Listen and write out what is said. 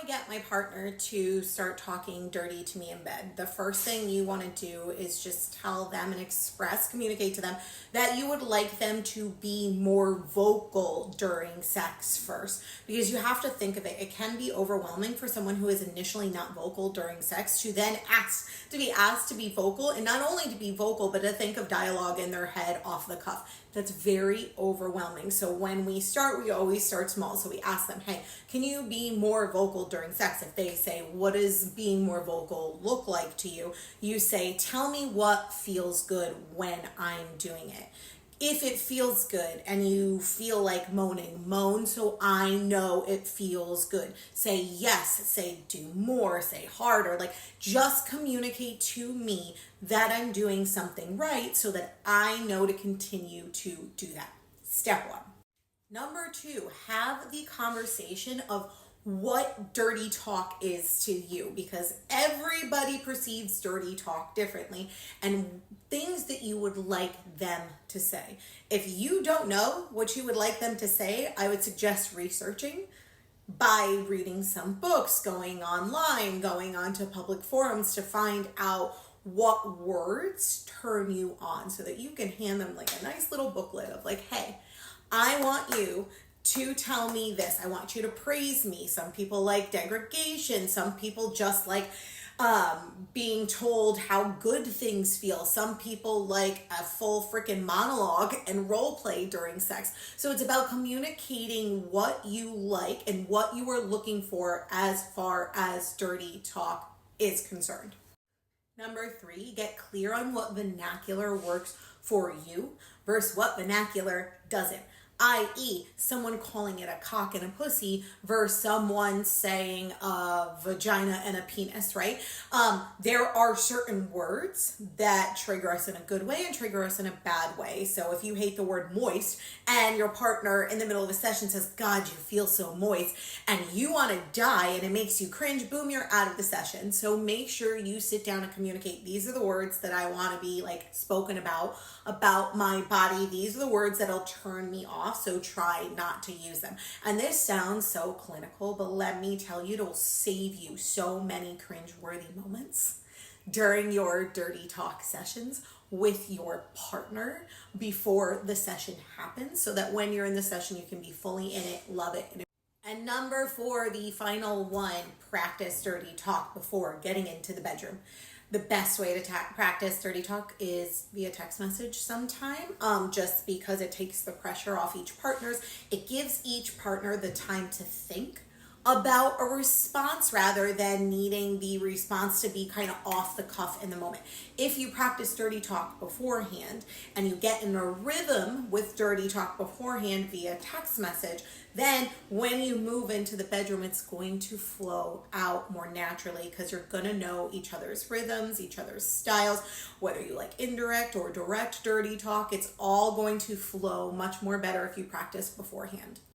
get my partner to start talking dirty to me in bed, the first thing you want to do is just tell them and communicate to them that you would like them to be more vocal during sex first. Because you have to think of it, it can be overwhelming for someone who is initially not vocal during sex to then be asked to be vocal, and not only to be vocal, but to think of dialogue in their head off the cuff. That's very overwhelming. So when we start, we always start small. So we ask them, hey, can you be more vocal during sex? If they say, what does being more vocal look like to you? You say, tell me what feels good when I'm doing it. If it feels good and you feel like moaning, moan so I know it feels good. Say yes, say do more, say harder. Like, just communicate to me that I'm doing something right so that I know to continue to do that. Step one. Number two, have the conversation of what dirty talk is to you, because everybody perceives dirty talk differently, and things that you would like them to say. If you don't know what you would like them to say, I would suggest researching by reading some books, going online, going onto public forums to find out what words turn you on, so that you can hand them like a nice little booklet of like, hey, I want you to tell me this. I want you to praise me. Some people like degradation. Some people just like being told how good things feel. Some people like a full freaking monologue and role play during sex. So it's about communicating what you like and what you are looking for as far as dirty talk is concerned. Number three, get clear on what vernacular works for you versus what vernacular doesn't. I.e., someone calling it a cock and a pussy versus someone saying a vagina and a penis, right? There are certain words that trigger us in a good way and trigger us in a bad way. So if you hate the word moist and your partner in the middle of a session says, God, you feel so moist, and you want to die and it makes you cringe, boom, you're out of the session. So make sure you sit down and communicate. These are the words that I want to be like spoken about my body. These are the words that'll turn me off. So try not to use them. And this sounds so clinical, but let me tell you, it'll save you so many cringe-worthy moments during your dirty talk sessions with your partner before the session happens, so that when you're in the session, you can be fully in it, love it. And number four, the final one, practice dirty talk before getting into the bedroom. The best way to practice dirty talk is via text message sometime, just because it takes the pressure off each partner's. It gives each partner the time to think about a response rather than needing the response to be kind of off the cuff in the moment. If you practice dirty talk beforehand and you get in a rhythm with dirty talk beforehand via text message, then when you move into the bedroom, it's going to flow out more naturally, because you're going to know each other's rhythms, each other's styles, whether you like indirect or direct dirty talk. It's all going to flow much more better if you practice beforehand.